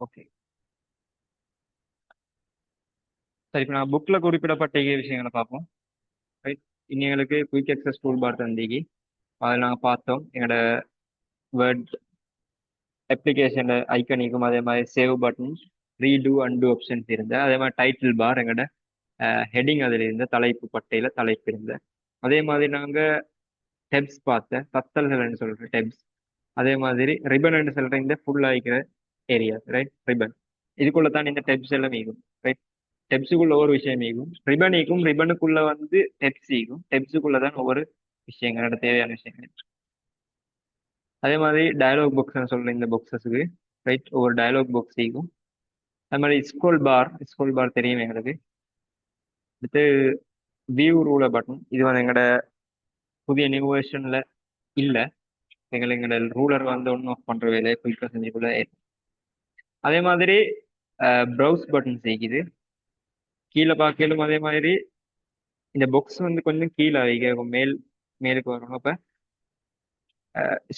Okay. சரி, இப்போ நான் புக்கில் குறிப்பிடப்பட்ட விஷயங்களை பார்ப்போம். ரைட். இனி எங்களுக்கு குயிக் அக்சஸ் டூல் பார் தந்தீங்க. அதில் நாங்கள் பார்த்தோம் எங்களோட வேர்ட் அப்ளிகேஷனில் ஐக்கனிக்கும் அதே மாதிரி save button, read and options இருந்த அதே மாதிரி டைட்டில் பார் எங்களோட ஹெட்டிங் அதில் இருந்த தலைப்பு பட்டையில் தலைப்பு இருந்த அதே மாதிரி நாங்கள் டெப்ஸ் பார்த்த தத்தல்கள்னு சொல்கிற டெப்ஸ் அதே மாதிரி ரிபன் சொல்கிற இந்த ஃபுல் ஆகிக்கிற ஏரியா ரைட் ரிபன் இதுக்குள்ள தான் இந்த டெப்ஸ் எல்லாம் ஈகும் ரைட். டெப்ஸுக்குள்ள ஒவ்வொரு விஷயம் ஈகும் ரிபன் ஈகும் ரிபனுக்குள்ள வந்து டெப்ஸ் ஈகும் டெப்ஸுக்குள்ள தான் ஒவ்வொரு விஷயங்களோட தேவையான விஷயங்கள். அதே மாதிரி டயலாக் பாக்ஸ்னு சொல்ற இந்த பாக்ஸஸுக்கு ரைட் ஒவ்வொரு டயலாக் பாக்ஸ் ஈகும். அது மாதிரி ஸ்கோல் பார் தெரியும் எங்களுக்கு. அடுத்து வியூ ரூலர் பட்டன் இது வந்து எங்களோட புதிய நியூ வெர்ஷன்ல இல்லை. எங்களோட ரூலர் வந்து ஒன்றும் ஆஃப் பண்ற வேலை குயிக்காக செஞ்சுக்குள்ள. அதே மாதிரி ப்ரௌஸ் பட்டன் செய்யுது கீழே பார்க்கலும். அதே மாதிரி இந்த பாக்ஸ் வந்து கொஞ்சம் கீழே வைக்க மேலுக்கு வரணும். அப்போ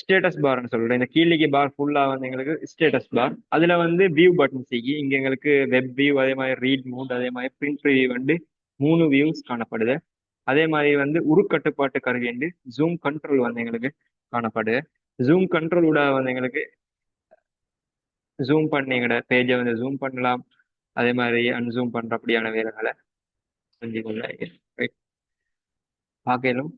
ஸ்டேட்டஸ் பார்னு சொல்றேன். இந்த கீழே பார் ஃபுல்லா வந்து எங்களுக்கு ஸ்டேட்டஸ் பார். அதுல வந்து வியூ பட்டன் செய்யி இங்க எங்களுக்கு வெப் வியூ அதே மாதிரி ரீட் மோட் அதே மாதிரி பிரிண்ட் ரிவ்யூ வந்து 3 வியூஸ் காணப்படுது. அதே மாதிரி வந்து உருக்கட்டுப்பாட்டு கருவி வந்து ஜூம் கண்ட்ரோல் வந்து எங்களுக்கு காணப்படுது. ஜூம் கண்ட்ரோல் கூட வந்து எங்களுக்கு ஜூம் பண்ணி எங்களோட பேஜை வந்து ஜூம் பண்ணலாம். அதே மாதிரி அன்சூம் பண்ற அப்படியான வேலைகளை செஞ்சு கொள்ள பார்க்கலும்.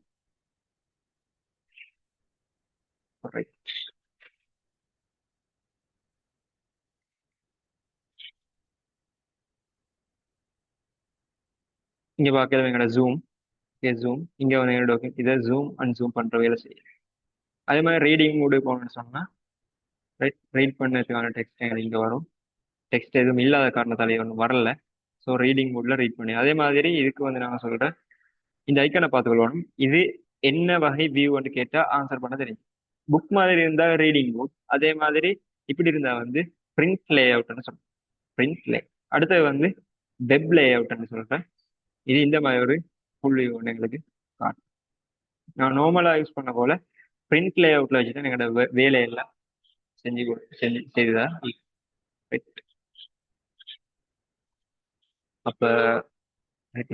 இங்க பார்க்கறது எங்களோட ஜூம். ஜூம் இங்க வந்து என்னோட இதை ஜூம் அன்சூம் பண்ற வேலை செய்யும். அதே மாதிரி ரீடிங் மூடு போகணும்னு சொன்னா ரீட் பண்ணதுக்கான டெக்ஸ்ட் எங்களுக்கு இங்க வரும். டெக்ஸ்ட் எதுவும் இல்லாத காரணத்தாலே ஒன்றும் வரல. ஸோ ரீடிங் மூட்ல ரீட் பண்ணி அதே மாதிரி இதுக்கு வந்து நாங்கள் சொல்றேன் இந்த ஐக்கனை பார்த்துக்கொள்ளணும். இது என்ன வகை வியூன்னு கேட்டா ஆன்சர் பண்ண தெரியும். புக் மாதிரி இருந்தா ரீடிங் மூட். அதே மாதிரி இப்படி இருந்தா வந்து பிரிண்ட் லே அவுட்னு சொல்றேன். பிரிண்ட் லே. அடுத்தது வந்து வெப் லே அவுட்னு சொல்றேன். இது இந்த மாதிரி ஒரு ஃபுல் வியூ ஒன்று எங்களுக்கு காட்டும். நான் நார்மலா யூஸ் பண்ண போல பிரிண்ட் லே அவுட்ல வச்சுட்டு எங்களோட வேலையெல்லாம் செய்துதான். அப்ப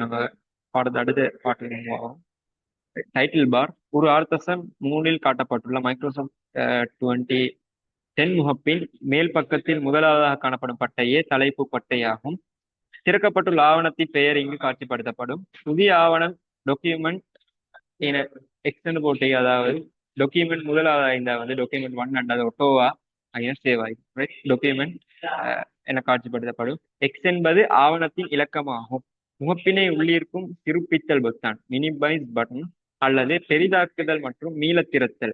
நம்ம அடுத்த பாட்டு டைட்டில் பார் ஒரு 6.3 காட்டப்பட்டுள்ள மைக்ரோசாஃப்ட் 2010 முகப்பின் மேல் பக்கத்தில் முதலாவதாக காணப்படும் பட்டையே தலைப்பு பட்டையாகும். திறக்கப்பட்டுள்ள ஆவணத்தின் பெயர் இங்கு காட்சிப்படுத்தப்படும். புதிய ஆவணம் டாக்குமெண்ட் என எக்ஸ்டெண்ட் போட்டு அதாவது டாக்குமெண்ட் முதலாவதாக இந்த வந்து டாக்குமெண்ட் 1 அல்லது ஒட்டோவா அங்கே சேவ் ஆகும். டாக்குமெண்ட் என காட்சிப்படுத்தப்படும். எக்ஸ் என்பது ஆவணத்தின் இலக்கமாகும். முகப்பினை உள்ளிருக்கும் திருப்பித்தல் பொத்தான் மினிமைஸ் பட்டன் அல்லது பெரிதாக்குதல் மற்றும் மீளத்திருத்தல்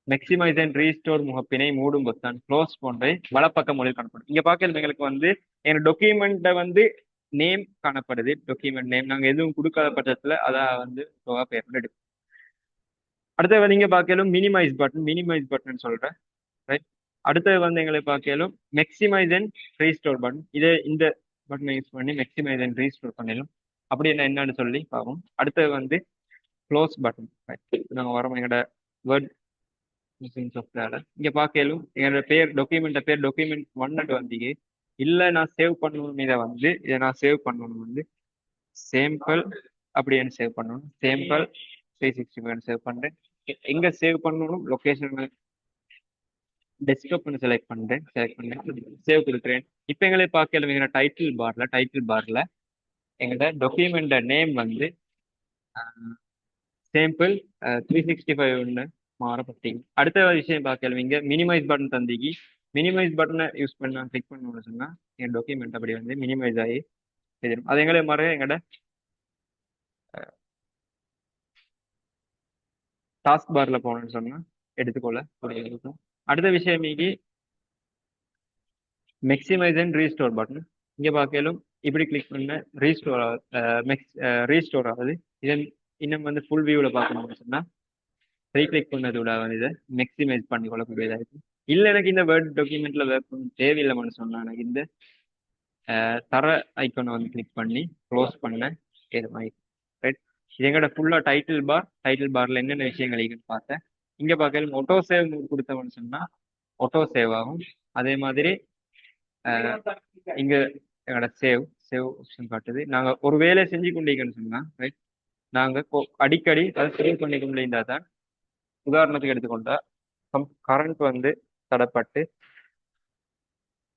மேக்சிமைஸ் அண்ட் ரீஸ்டோர் முகப்பினை மூடும் பொத்தான் க்ளோஸ் போன்ற வலப்பக்க மொழியில் காணப்படும். இங்க பார்க்கறது எங்களுக்கு வந்து எங்க டாக்குமெண்ட்டை வந்து நேம் காணப்படுது. டாக்குமெண்ட் நேம் நாங்க எதுவும் கொடுக்காத பட்சத்துல அதான் வந்து பேர் எடுக்கும். அடுத்தது வந்து இங்க பார்க்கலும் மினிமைஸ் பட்டன் சொல்றேன். ரைட். அடுத்தது வந்து எங்களை பார்க்கலும் மேக்சிமைஸ் அண்ட் ரீஸ்டோர் பட்டன். இதை இந்த பட்டனை யூஸ் பண்ணி மேக்சிமைஸ் அண்ட் ரீஸ்டோர் பண்ணிடலாம். அப்படி என்னன்னு சொல்லி பார்ப்போம். அடுத்தது வந்து க்ளோஸ் பட்டன். நாங்கள் வரோம் எங்களோட வேர்ட் சாஃப்ட்வேர்ல இங்க பார்க்கலும் எங்களோட பேர் டாக்குமெண்ட் 1 வந்தீங்க. இல்ல நான் சேவ் பண்ணணும் இதை நான் சேவ் பண்ணணும் வந்து சேம்பிள் அப்படின்னு சேவ் பண்ணணும். சேம்பிள் 365 சேவ் பண்றேன். எங்க சேவ் பண்ணணும் லொகேஷன் டெஸ்க்டாப்னு செலக்ட் பண்ணேன் சேவ் கொடுக்குறேன். இப்போ எங்களை பார்க்கல எங்களோட டைட்டில் பார்ல எங்களோட டாக்குமெண்ட் நேம் வந்து சேம்பிள் 365 மாறப்பட்டீங்க. அடுத்த விஷயம் பார்க்கல இங்க மினிமைஸ் பட்டன் தந்தீங்க. மினிமைஸ் பட்டனை யூஸ் பண்ண கிளிக் பண்ணணும்னு சொன்னா என் டாக்குமெண்ட் அப்படி வந்து மினிமைஸ் ஆகி தெரியும். அது எங்களை மாதிரி எங்களோட டாஸ்க் பார்ல போகணும்னு சொன்னா எடுத்துக்கொள்ள இருக்கும். அடுத்த விஷயம் மீகி மேக்சிமைஸ் அண்ட் ரீஸ்டோர் பட்டன். இங்க பார்க்கலும் இப்படி கிளிக் பண்ண ரீஸ்டோர் ஆகுது. இதன் இன்னும் வந்து ஃபுல் வியூவில் பார்க்கணும்னு சொன்னா கிளிக் பண்ணதோட வந்து இதை மேக்சிமைஸ் பண்ணி கொள்ளக்கூடியதாக இருக்கும். இல்லை எனக்கு இந்த வேர்ட் டாக்குமெண்ட்ல ஒர்க் பண்ண தேவையில்லைன்னு சொன்னா எனக்கு இந்த தர ஐக்கனை வந்து கிளிக் பண்ணி க்ளோஸ் பண்ண ரைட். இது எங்கட ஃபுல்லா டைட்டில் பார்ல என்னென்ன விஷயங்கள் இருக்குன்னு பார்த்தேன். இங்க பார்க்கலும் ஆட்டோ சேவ் கொடுத்தவன்னு சொன்னா ஆட்டோ சேவ் ஆகும். அதே மாதிரி இங்க எங்களோட சேவ் சேவ் ஆப்ஷன் காட்டுது. நாங்க ஒரு வேலை செஞ்சு கொண்டீங்கன்னு சொன்னா ரைட், நாங்க அடிக்கடி அதை சேவ் பண்ணி கொண்டு இருந்தா தான், உதாரணத்துக்கு எடுத்துக்கொண்டா கரண்ட் வந்து தடப்பட்டு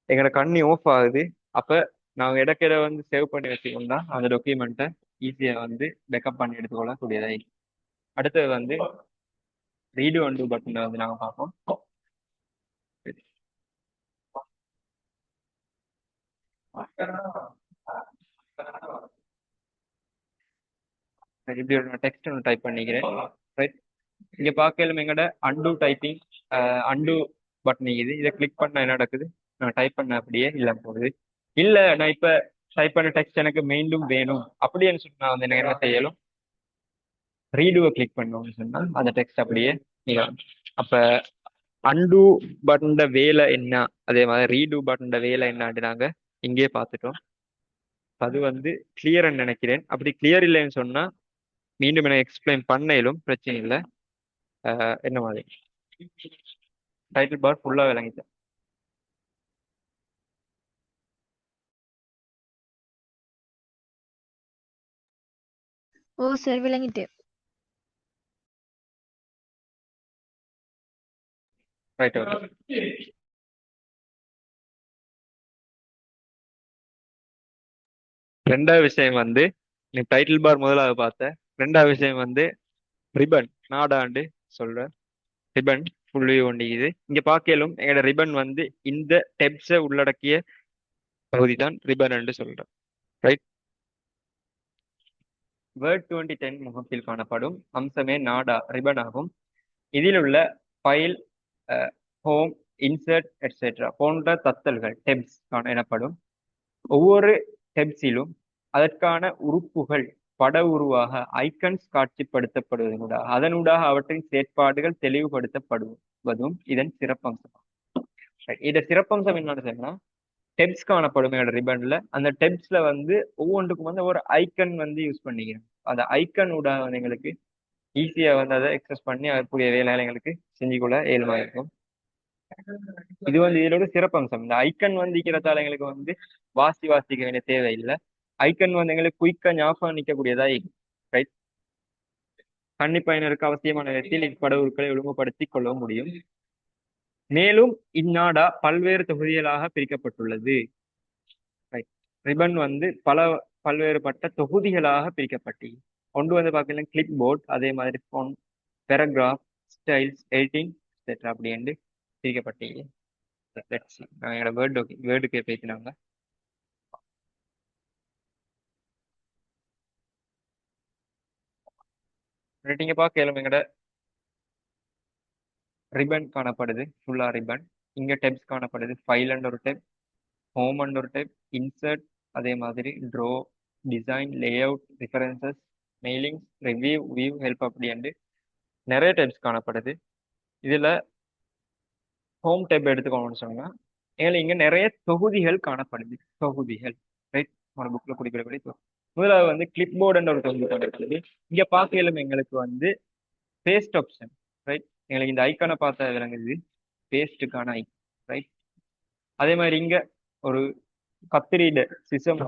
எங்களோட கண்ணி ஆஃப் ஆகுது. அப்ப நாங்க இடக்கிட வந்து சேவ் பண்ணி வச்சுக்கோண்டா அந்த டாக்குமெண்ட்டை ஈஸியா வந்து பேக்கப் பண்ணி எடுத்துக்கொள்ள கூடியதாய். அடுத்தது வந்து ரீடு அண்டு பட்டனை வந்து நாங்க பார்ப்போம். இப்படி ஒரு டெக்ஸ்ட் ஒன்று டைப் பண்ணிக்கிறேன். ரைட், இங்க பார்க்கலும் எங்கட அண்டு டைப்பிங் அண்டு பட்டன் இது. இதை கிளிக் பண்ணா என்ன நடக்குது? நான் டைப் பண்ண அப்படியே இல்ல போகுது. இல்ல நான் இப்ப டைப் பண்ண டெக்ஸ்ட் எனக்கு மீண்டும் வேணும் அப்படின்னு சொல்லி நான் வந்து எனக்கு என்ன செய்யலும், ரீடுவை கிளிக் பண்ணோம்னு சொன்னா அந்த டெக்ஸ்ட் அப்படியே நிகழும். அப்ப அண்டு பட்டன் வேலை என்ன, அதே மாதிரி ரீடு பட்டன் வேலை என்னன்னு நாங்க இங்கே பார்த்துட்டோம். அது வந்து கிளியர்ன்னு நினைக்கிறேன். அப்படி கிளியர் இல்லைன்னு சொன்னா மீண்டும் எனக்கு எக்ஸ்பிளைன் பண்ணலும் பிரச்சனை இல்லை. என்ன மாதிரி டைட்டில் பார் ஃபுல்லா விளங்கிட்டேன். ஓ சார், விளங்கிட்டு. Right, okay. ரெண்டாவது விஷயம் வந்து, நீ டைட்டில் பார் முதலாவது பார்த்த. ரெண்டாவது விஷயம் வந்து ரிபன் நாடாண்டு சொல்ற ரிபன் புள்ளி ஒண்டிக்குது. இங்க பார்க்கலும் எங்களோட ரிபன் வந்து இந்த டெப்ஸை உள்ளடக்கிய பகுதி தான் ரிபன் என்று சொல்றேன். ரைட், வேர்ட் 2010 முகத்தில் காணப்படும் அம்சமே நாடா ரிபன் ஆகும். இதில் உள்ள ஃபைல், ஹோம், இன்சர்ட் எட்ஸெட்ரா போன்ற தத்தல்கள் டெப்ஸ் எனப்படும். ஒவ்வொரு டெப்ஸிலும் அதற்கான உறுப்புகள் பட உருவாக ஐக்கன்ஸ் காட்சிப்படுத்தப்படுவதனூடாக அதனூடாக அவற்றின் செயற்பாடுகள் தெளிவுபடுத்தப்படுவதும் இதன் சிறப்பம்சம். இத சிறப்பம்சம் என்னன்னு சொன்னா, டெப்ஸ் காணப்படும் என்னோட ரிபன்ல. அந்த டெப்ஸ்ல வந்து ஒவ்வொன்றுக்கும் வந்து ஒரு ஐக்கன் வந்து யூஸ் பண்ணிக்கிறோம். அந்த ஐக்கன் ஊடாக வந்து எங்களுக்கு ஈஸியா வந்து அதை எக்ஸஸ் பண்ணி அதற்குரிய வேலைகளை எங்களுக்கு செஞ்சுக்கொள்ள இயல்பா இருக்கும். இது வந்து இதோட சிறப்பம்சம். இந்த ஐக்கன் வந்து இருக்கிறதால எங்களுக்கு வந்து வாசிக்க வேண்டிய தேவையில்லை. ஐக்கன் வந்து எங்களுக்கு குயிக்கா ஞாபகம் நிற்கக்கூடியதா ரைட். கன்னி பயனருக்கு அவசியமான நேரத்தில் இப்பட உருக்களை ஒழுங்குபடுத்தி கொள்ள முடியும். மேலும் இந்நாடா பல்வேறு தொகுதிகளாக பிரிக்கப்பட்டுள்ளது. ரிபன் வந்து பல்வேறுபட்ட தொகுதிகளாக பிரிக்கப்பட்டு ஒன்று வந்து பார்க்கலாம் கிளிப் போர்ட், அதே மாதிரி phone, paragraph, styles, editing etcetera அப்படின்னு பிரிக்கப்பட்டீங்க. என்னோட வேர்டுக்கு பேசினாங்க. நீங்க பார்க்கலாம் எங்கட ரிபன் காணப்படுது, ஃபுல்லா ரிபன். இங்க டெப்ஸ் காணப்படுது, ஃபைல் அண்ட் ஒரு டெப், ஹோம் அண்ட் ஒரு டெப், இன்சர்ட், அதே மாதிரி draw, design, layout, references, mailings, review, view, help அப்படி நிறைய டெப்ஸ் காணப்படுது. இதுல ஹோம் டெப் எடுத்துக்கோங்கன்னு சொன்னா எங்களுக்கு இங்க நிறைய தொகுதிகள் காணப்படுது. தொகுதிகள் ரைட், ஒரு புக்ல குடிக்கிறபடி முதலாவது வந்து கிளிப் போர்டுன்ற ஒரு தொகுதி காணப்படுது. இங்க பார்க்கலும் எங்களுக்கு வந்து பேஸ்ட் ஆப்ஷன் ரைட். எங்களுக்கு இந்த ஐக்கானை பார்த்தா விளங்குது, பேஸ்டுக்கான ஐ ரைட். அதே மாதிரி இங்க ஒரு கத்திரிட சிசம்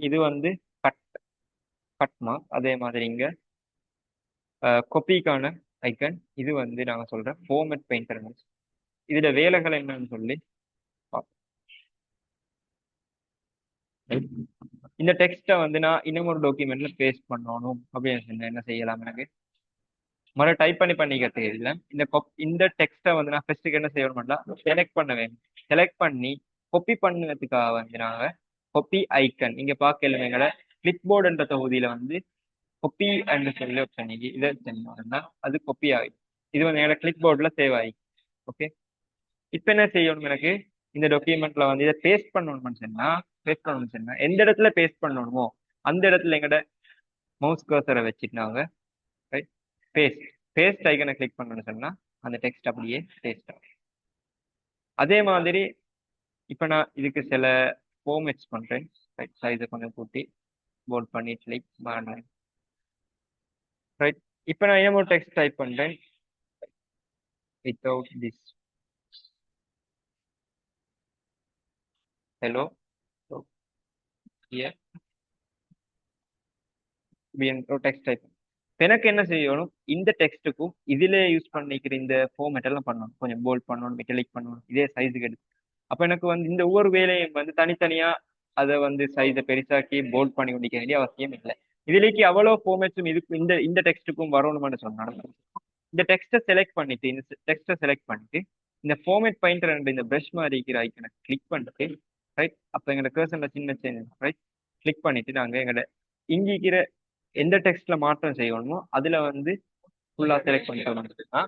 இது வந்து கட் கட் மார்க். அதே மாதிரி இங்க கொப்பிக்கான ஐக்கன், இது வந்து நாங்க சொல்றேன் ஃபார்மேட் பெயிண்டர். இதுல வேலைகள் என்னன்னு சொல்லி இந்த டெக்ஸ்ட்டை வந்து நான் இன்னும் ஒரு டாக்குமெண்ட்ல பேஸ்ட் பண்ணணும் அப்படின்னு சொன்னா என்ன செய்யலாம்? எனக்கு மறு டைப் பண்ணிக்கிறது இல்லை. இந்த டெக்ஸ்ட்டை வந்து நான் ஃபர்ஸ்ட்டுக்கு என்ன செய்யணும்னா செலக்ட் பண்ண வேணும். செலக்ட் பண்ணி கொப்பி பண்ணுறதுக்காக வந்து நாங்க கொப்பி ஐக்கன் இங்க பார்க்கலாம் எங்களை கிளிப் போர்டுன்ற தொகுதியில வந்து கொப்பி அண்ட் சொல்லி ஆப்ஷன் இதை செஞ்சோம்னா அது கொப்பி ஆகி இது வந்து என்னோட கிளிப் போர்டுல சேவ் ஆகி. ஓகே, இப்ப என்ன செய்யணும்? எனக்கு இந்த டாக்குமெண்ட்ல வந்து இதை பேஸ்ட் பண்ணணும்னு சொன்னா எந்த இடத்துல பேஸ்ட் பண்ணணுமோ அந்த இடத்துல எங்கட மவுஸ் கர்சரை வச்சுட்டு நாங்க பேஸ்ட் பேஸ்ட் ஐக்கனை கிளிக் பண்ணணும்னு சொன்னா அந்த டெக்ஸ்ட் அப்படியே பேஸ்ட் ஆகும். அதே மாதிரி இப்ப நான் இதுக்கு சில ஃபார்மேட்ஸ் பண்றேன். சைஸை கொஞ்சம் கூட்டி போல்ட் பண்ணி கிளிக் பண்ணுறேன். ரைட், இப்ப நான் இன்னும் ஒரு டெக்ஸ்ட் டைப் பண்றேன். Without this hello text type. எனக்கு என்ன செய்யணும், இந்த டெக்ஸ்ட்டுக்கும் இதுல யூஸ் பண்ணிக்கிற இந்த ஃபார்மேட் எல்லாம் பண்ணணும். கொஞ்சம் போல்ட் பண்ணணும், மெட்டலிக் பண்ணணும், இதே சைஸுக்கு எடுத்து. அப்ப எனக்கு வந்து இந்த ஒவ்வொரு வேலையும் வந்து தனித்தனியா அதை வந்து சைஸை பெருசாக்கி போல்ட் பண்ணி கொண்டிக்க வேண்டிய அவசியம் இல்லை. இதுலேக்கு அவ்வளோ ஃபார்மேட்ஸும் இதுக்கு இந்த இந்த டெக்ஸ்ட்டுக்கும் வரணும்னு சொன்னாலும் இந்த டெக்ஸ்ட்டை செலக்ட் பண்ணிட்டு இந்த ஃபார்மேட் பாயிண்டர் இந்த பிரஷ் மாதிரி இருக்கிற ஐக்கனை கிளிக் பண்ணிட்டு ரைட். அப்போ எங்களோட கர்சன்ல சின்ன சேஞ்ச் ரைட் கிளிக் பண்ணிட்டு நாங்கள் எங்களோட இங்க இருக்கிற எந்த டெக்ஸ்ட்ல மாற்றம் செய்யணுமோ அதுல வந்து ஃபுல்லா செலக்ட் பண்ணிட்டோம்னா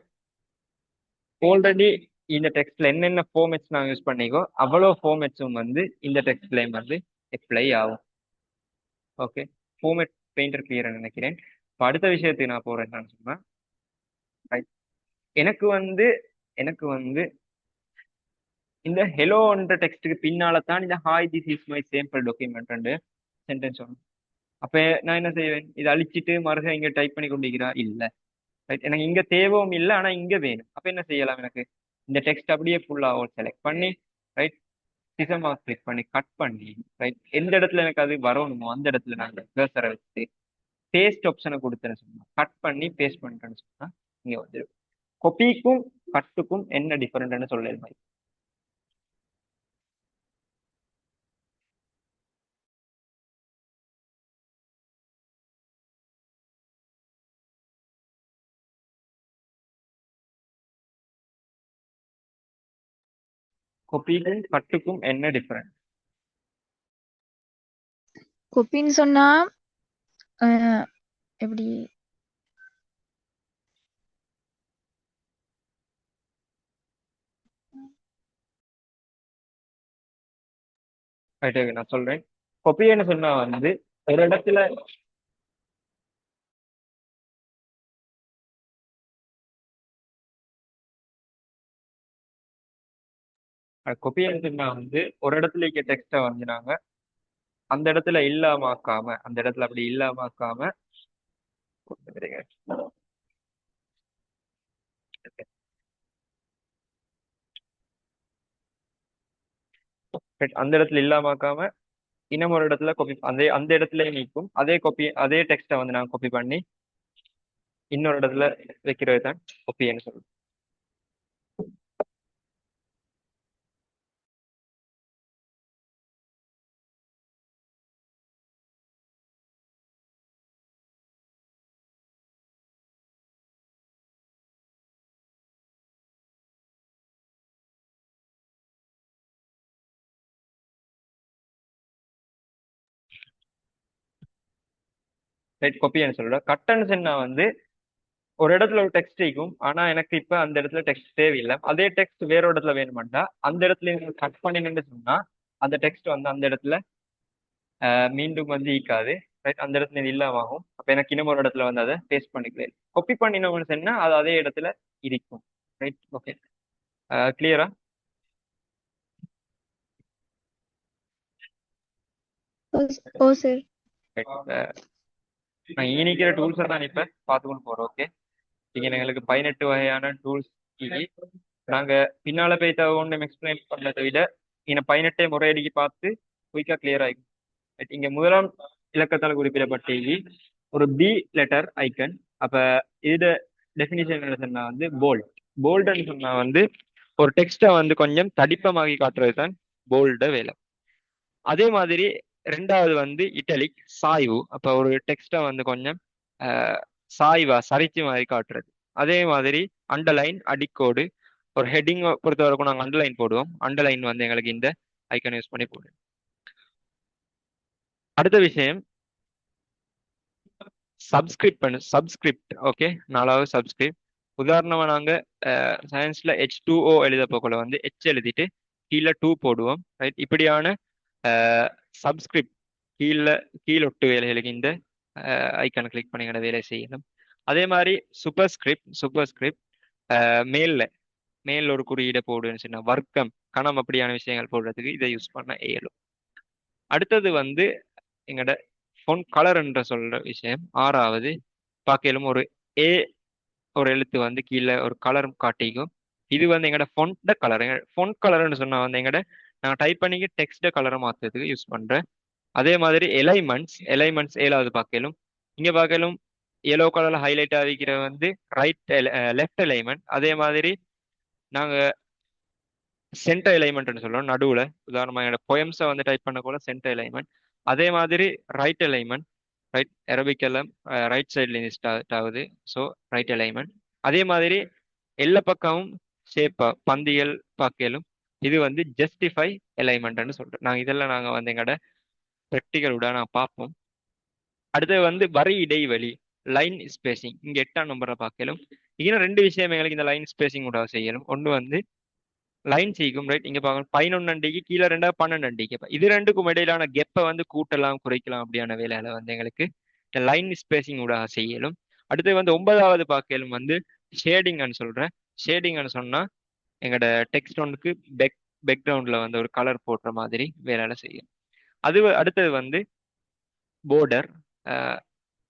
ஆல்ரெடி இந்த டெக்ஸ்ட்ல என்னென்ன ஃபார்மேட்ஸ் நாங்கள் யூஸ் பண்ணிக்கோ அவ்வளோ ஃபார்மேட்ஸும் வந்து இந்த டெக்ஸ்ட்லயும் வந்து அப்ளை ஆகும். ஓகே, ஃபார்மேட் பெயிண்டர் கிளியர் நினைக்கிறேன். இப்போ அடுத்த விஷயத்துக்கு நான் போறேன் என்னன்னு சொன்னா ரைட். எனக்கு வந்து இந்த ஹெலோன்ற டெக்ஸ்ட்டுக்கு பின்னால தான் இந்த hi this is my sample document sentence வரும். அப்ப நான் என்ன செய்வேன், இதை அழிச்சிட்டு மறுக இங்க டைப் பண்ணி கொண்டிருக்கிறா இல்ல ரைட். எனக்கு இங்க தேவையும் இல்லை, ஆனா இங்க வேணும். அப்ப என்ன செய்யலாம், எனக்கு இந்த டெக்ஸ்ட் அப்படியே ஃபுல்லா செலக்ட் பண்ணி ரைட் சிசமா கிளிக் பண்ணி கட் பண்ணி ரைட் எந்த இடத்துல எனக்கு அது வரணுமோ அந்த இடத்துல நான் கர்சரை வச்சு பேஸ்ட் ஆப்ஷனை கொடுத்தேன்னு சொன்னா கட் பண்ணி பேஸ்ட் பண்ணிட்டேன்னு சொன்னா இங்க வந்து கொப்பிக்கும் கட்டுக்கும் என்ன டிஃபரெண்ட்னு சொல்லல. கொப்பிக்கும் கட்டுக்கும் என்ன டிஃபரெண்ட்? கொப்பின்னு சொன்னா எப்படி ரைட் நான் சொல்றேன். கொப்பின்னு சொன்னா வந்து ஒரு இடத்துல கொப்பின்னு சொன்னா வந்து ஒரு இடத்துல இருக்க டெக்ஸ்ட்டை வந்து நாங்க அந்த இடத்துல இல்லாமக்காம அந்த இடத்துல அப்படி இல்லாமக்காம அந்த இடத்துல இல்லாமக்காம இன்னும் ஒரு இடத்துல காப்பி அதே அந்த இடத்துல நீக்கும் அதே டெக்ஸ்ட்டை வந்து நான் காப்பி பண்ணி இன்னொரு இடத்துல வைக்கிறது தான் கொப்பின்னு சொல்லுவோம். ரைட், கொப்பின்னு சொல்லுவேன். கட்டன்னு சொன்னா வந்து ஒரு இடத்துல ஒரு டெக்ஸ்ட் இருக்கும், ஆனா எனக்கு இப்ப அந்த இடத்துல டெக்ஸ்ட் தேவையில்லை, அதே டெக்ஸ்ட் வேற இடத்துல வேணுமாட்டா அந்த இடத்துல கட் பண்ணின்னு சொன்னா அந்த டெக்ஸ்ட் வந்து அந்த இடத்துல மீண்டும் வந்து ஈக்காது ரைட். அந்த இடத்துல இது இல்லாம அப்ப எனக்கு இன்னும் ஒரு இடத்துல வந்து அதை பேஸ்ட் பண்ணிக்கிறேன். கொப்பி பண்ணினோம்னு சொன்னா அது அதே இடத்துல இருக்கும் ரைட். ஓகே, கிளியரா? ஓ சார். நான் இனிக்கிற டூல்ஸை தான் இப்ப பார்த்துக்கொண்டு போறோம். ஓகே, இங்க எங்களுக்கு 18 வகையான டூல்ஸ் நாங்க பின்னால போய் ஒன்றும் எக்ஸ்பிளைன் பண்ணதை விட இங்க 18 முறையடிக்கு பார்த்து குயிக்கா கிளியர் ஆகும். இங்க முதலாம் இலக்கத்தால் குறிப்பிடப்பட்ட ஒரு பி லெட்டர் ஐக்கன். அப்ப இது டெபினிஷன் என்ன சொன்னா வந்து போல்டுன்னு சொன்னா வந்து ஒரு டெக்ஸ்டை வந்து கொஞ்சம் தடிப்பமாகி காட்டுறது தான் போல்ட வேலை. அதே மாதிரி ரெண்டாவது வந்து இட்டலிக் சாய்வு. அப்ப ஒரு டெக்ஸ்டை வந்து கொஞ்சம் சாய்வா சரிச்சு மாதிரி காட்டுறது. அதே மாதிரி அண்டர்லைன் அடிக்கோடு. ஒரு ஹெட்டிங் பொறுத்த வரைக்கும் நாங்கள் அண்டர்லைன் போடுவோம். அண்டர்லைன் வந்து எங்களுக்கு இந்த ஐக்கன் யூஸ் பண்ணி போடுவோம். அடுத்த விஷயம் சப்ஸ்கிரிப்ட். ஓகே, நாலாவது சப்ஸ்கிரிப்ட். உதாரணமா நாங்க சயின்ஸ்ல H2O எழுத போக்குள்ள வந்து H எழுதிட்டு கீழே 2 போடுவோம் ரைட். இப்படியான சப்ஸ்கிரிப்ட் கீழொட்டு வேலைகளுக்கு இந்த ஐக்கானை கிளிக் பண்ணி வேலை செய்யணும். அதே மாதிரி சூப்பர்ஸ்கிரிப்ட் மேல் ஒரு குறியீடை போடுன்னு சொன்னா வர்க்கம் கணம் அப்படியான விஷயங்கள் போடுறதுக்கு இதை யூஸ் பண்ண இயலும். அடுத்தது வந்து எங்கட ஃபோன் கலர் என்ற சொல்ற விஷயம். ஆறாவது பார்க்கலும் ஒரு எழுத்து வந்து கீழே ஒரு கலர் காட்டிக்கும். இது வந்து எங்கட ஃபொண்ட் கலர். ஃபொண்ட் கலர்னு சொன்னா வந்து எங்கட நான் டைப் பண்ணி டெக்ஸ்ட்டை கலரை மாற்றுறதுக்கு யூஸ் பண்ணுறேன். அதே மாதிரி எலைமெண்ட்ஸ் ஏழாவது பார்க்கலும். இங்கே பார்க்கலும் எல்லோ கலரில் ஹைலைட் ஆகிக்கிற வந்து லெஃப்ட் எலைமெண்ட். அதே மாதிரி நாங்கள் சென்டர் எலைமெண்ட்னு சொல்றோம் நடுவில். உதாரணமாக என்னோட பொயம்ஸை வந்து டைப் பண்ண கூட சென்டர் எலைமெண்ட். அதே மாதிரி ரைட் எலைமெண்ட், ரைட் அரபிக் எல்லாம் ரைட் சைட்லேருந்து ஸ்டார்ட் ஆகுது. So right alignment. அதே மாதிரி எல்லா பக்கமும் ஷேப்பா பந்திகள் பார்க்கலும். இது வந்து ஜஸ்டிஃபை எலைமெண்ட்னு சொல்றோம். இதெல்லாம் நாங்கள் வந்து எங்களோட ப்ராக்டிக்கலோட நான் பார்ப்போம். அடுத்தது வந்து வரி இடைவெளி, லைன் ஸ்பேசிங். இங்க 8ஆம் நம்பரை பார்க்கலும். இன்னும் ரெண்டு விஷயம் எங்களுக்கு இந்த லைன் ஸ்பேசிங் கூட செய்யணும். ஒன்று வந்து லைன் சீக்கும், ரைட். இங்க பார்க்கணும் 11 அண்டிக்கு கீழே 2 12 அண்டிக்கு. இது ரெண்டுக்கும் இடையிலான கெப்பை வந்து கூட்டலாம் குறைக்கலாம் அப்படியான வேலையில வந்து எங்களுக்கு இந்த லைன் ஸ்பேசிங் கூட செய்யலும். அடுத்து வந்து 9வது பார்க்கலும் வந்து ஷேடிங்னு சொல்றேன். ஷேடிங்னு சொன்னா எங்களோட டெக்ஸ்ட் ஒன்றுக்கு பேக்ரவுண்ட்ல வந்து ஒரு கலர் போடுற மாதிரி வேலையில செய்யும். அடுத்தது வந்து போர்டர்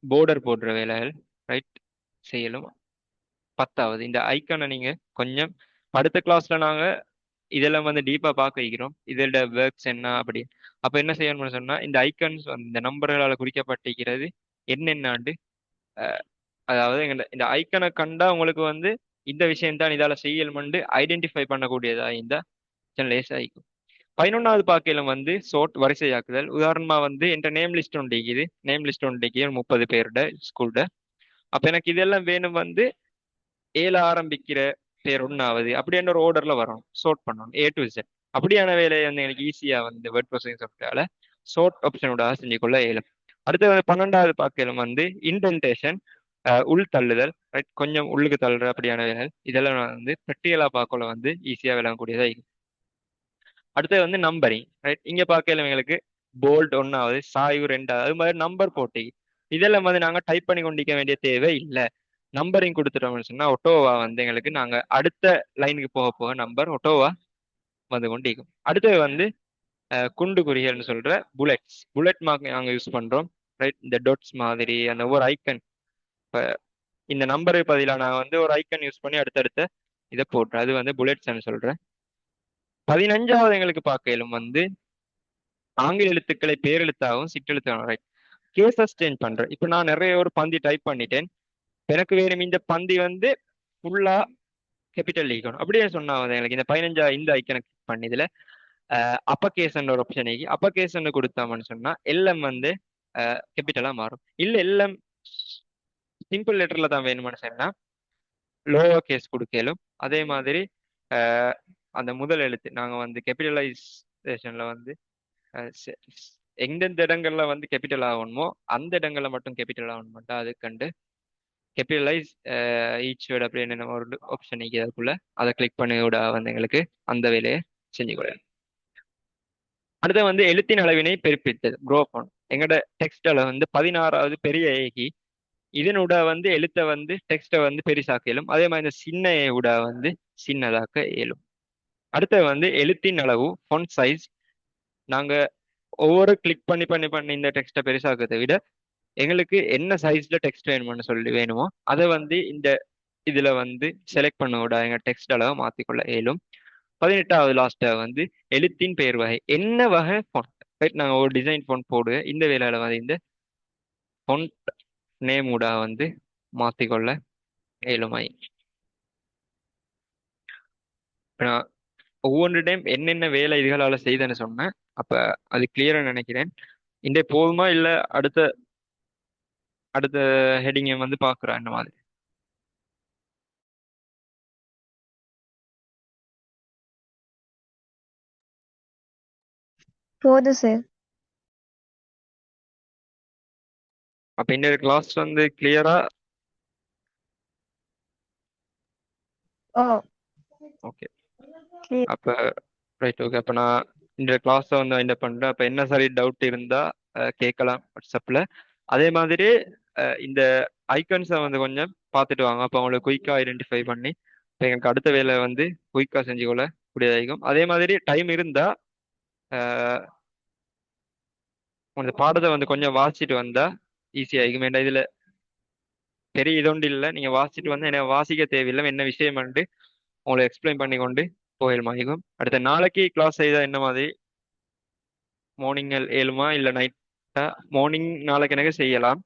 போர்டர் போடுற வேலைகள், ரைட், செய்யலும். 10வது இந்த ஐக்கானை நீங்க கொஞ்சம் அடுத்த கிளாஸ்ல நாங்க இதெல்லாம் வந்து டீப்பா பார்க்க வைக்கிறோம். இதோட ஒர்க்ஸ் என்ன அப்படி. அப்ப என்ன செய்யணும்னு சொன்னா இந்த ஐக்கன்ஸ் இந்த நம்பர்களால் குறிக்கப்பட்டிருக்கிறது என்னென்னாண்டு, அதாவது இந்த ஐக்கனை கண்டா உங்களுக்கு வந்து இந்த விஷயம் தான் இதால செய்யணும்னு ஐடென்டிஃபை பண்ணக்கூடியதா இந்த லேஸ் ஆயிக்கும். 11வது பார்க்கையில வந்து சோர்ட் வரிசையாக்குதல். உதாரணமா வந்து என் நேம் லிஸ்ட் ஒன்று இருக்குது. நேம் லிஸ்ட் ஒன்று 30 பேரோட ஸ்கூல்ல. அப்ப எனக்கு இதெல்லாம் வேணும் வந்து ஏல ஆரம்பிக்கிற பேர் ஒன்றாவது அப்படின்ற ஒரு ஆர்டர்ல வரும். சோர்ட் பண்ணணும் A to Z. அப்படியான வேலையை வந்து எனக்கு ஈஸியா வந்து வேர்ட் ப்ராசஸிங் சாஃப்ட்வேர்ல சோர்ட் ஆப்ஷனோட செஞ்சு கொள்ள இயலும். அடுத்து வந்து 12வது பார்க்கலும் வந்து இன்டென்டேஷன், உள் தள்ளுதல், ரைட், கொஞ்சம் உள்ளுக்கு தள்ளுற அப்படியான வேலைகள். இதெல்லாம் வந்து ப்ராக்டிகலா பார்க்கல வந்து ஈஸியா விளங்கக்கூடியதா இருக்கும். அடுத்தது வந்து நம்பரிங், ரைட். இங்க பார்க்கல எங்களுக்கு போல்ட் 1வது, சாய்வு 2வது, அது மாதிரி நம்பர் போட்டி. இதெல்லாம் வந்து நாங்க டைப் பண்ணி கொண்டிருக்க வேண்டிய தேவை இல்லை. நம்பரிங் கொடுத்துட்டோம்னு சொன்னா ஒட்டோவா வந்து எங்களுக்கு நாங்க அடுத்த லைனுக்கு போக போக நம்பர் ஒட்டோவா வந்து கொண்டு இருக்கும். அடுத்தது வந்து குண்டு குறிகள்னு சொல்ற புல்லட் மார்க் நாங்க யூஸ் பண்றோம், ரைட். இந்த டொட்ஸ் மாதிரி அந்த ஒரு ஐக்கன், இப்ப இந்த நம்பருக்கு பதிலாக நான் வந்து ஒரு ஐக்கன் யூஸ் பண்ணி அடுத்தடுத்த இதை போட்டுறேன். அது வந்து புல்லட்ஸ்ன்னு சொல்றேன். 15வது எங்களுக்கு பார்க்கலும் வந்து ஆங்கில எழுத்துக்களை பேரெழுத்தாகவும் சிற்றெழுத்தாகவும், ரைட். கேசஸ் சேஞ்ச் பண்றேன். இப்ப நான் நிறைய ஒரு பந்தி டைப் பண்ணிட்டேன். எனக்கு வேணும் இந்த பந்தி வந்து ஃபுல்லா கேபிட்டல் ஈக்கணும் அப்படியே சொன்னா வந்து எனக்கு இந்த 15 இந்த ஐக்கனை கிளிக் பண்ணி இதுல அப்பர் கேஸ்ன்ற ஒரு ஆப்ஷன் அப்பர் கேஸ்ன்னு கொடுத்தோம்னு சொன்னா எல்எம் வந்து கேபிட்டலா மாறும். இல்ல எல்எம் சிம்பிள் லெட்டர்ல தான் வேணும்னு சொன்னா லோவர் கேஸ் கொடுக்கலும். அதே மாதிரி அந்த முதல் எழுத்து நாங்க வந்து கேபிட்டலைசேஷன்ல வந்து எந்தெந்த இடங்கள்ல வந்து கேபிட்டல் ஆகணுமோ அந்த இடங்கள்ல மட்டும் கேபிட்டல் ஆகணும் மாட்டா. அது கண்டு கேபிட்டலைஸ் ஈச் வேர்ட் அப்படின்னு ஒரு ஆப்ஷன் அதுக்குள்ள அதை கிளிக் பண்ணி விட வந்து எங்களுக்கு அந்த வேலையை செஞ்சு கொள்ள. அடுத்த வந்து எழுத்தின் அளவினை பெருப்பித்தது, க்ரோஃபோன். எங்களோட டெக்ஸ்ட்ல வந்து 16வது பெரிய ஏகி. இதனோட வந்து எழுத்தை வந்து டெக்ஸ்ட்டை வந்து பெருசாக்க இயலும். அதே மாதிரி இந்த சின்ன விட வந்து சின்னதாக்க இயலும். அடுத்தது வந்து எழுத்தின் அளவு, ஃபொண்ட் சைஸ். நாங்க ஒவ்வொரு கிளிக் பண்ணி பண்ணி பண்ணி இந்த டெக்ஸ்ட்டை பெருசாக்கிறதை விட எங்களுக்கு என்ன சைஸ்ல டெக்ஸ்ட் வேணுமோ அதை வந்து இந்த இதுல வந்து செலக்ட் பண்ண விட எங்க டெக்ஸ்ட் அளவை மாத்திக்கொள்ள இயலும். 18வது லாஸ்டா வந்து எழுத்தின் பெயர் வகை, என்ன வகை ஃபொண்ட், ரைட். நாங்க ஒரு டிசைன் ஃபொண்ட் போடுவேன். இந்த வேலையில வந்து இந்த ஃபொண்ட் நேம் கூட வந்து மாத்திக்கொள்ள இயலுமாய். நான் ஒவ்வொரு டைம் என்னென்ன வேலை இதுகளால செய்தேன்னு சொன்னேன். அப்ப அது கிளியரா நினைக்கிறேன். இந்த போதுமா இல்ல அடுத்த அடுத்த ஹெடிங்கை வந்து பாக்குறேன் இந்த மாதிரி. போதும் சார். அப்ப இந்த கிளாஸ் வந்து கிளியரா? ஓ, ஓகே. clear. அப்ப ரைட், ஓகே. அப்ப நான் இந்த கிளாஸை வந்து வைண்ட் அப் பண்றேன். அப்ப என்ன சரி டவுட் இருந்தா கேட்கலாம் வாட்ஸ்அப்ல. அதே மாதிரி இந்த ஐக்கன்ஸை வந்து கொஞ்சம் பார்த்துட்டு வாங்க. அப்போ அவங்களுக்கு குயிக்கா ஐடென்டிஃபை பண்ணி இப்போ எங்களுக்கு அடுத்த வேலை வந்து குயிக்கா செஞ்சு கொள்ள கூடியதாகும். அதே மாதிரி டைம் இருந்தா இந்த பாடத்தை வந்து கொஞ்சம் வாசிச்சுட்டு வந்தா ஈஸியாகும். ஏன்னா இதுல பெரிய இதொண்டு இல்லை. நீங்க வாசிச்சுட்டு வந்து என்ன வாசிக்க தேவையில்லை, என்ன விஷயம் உங்களுக்கு எக்ஸ்பிளைன் பண்ணி கொண்டு போயிடுமா ஈகம்? அடுத்த நாளைக்கு கிளாஸ் செய்தா என்ன மாதிரி? மார்னிங் ஏழுமா இல்லை நைட்டா? மார்னிங் நாளைக்கு எனக்கு செய்யலாம்.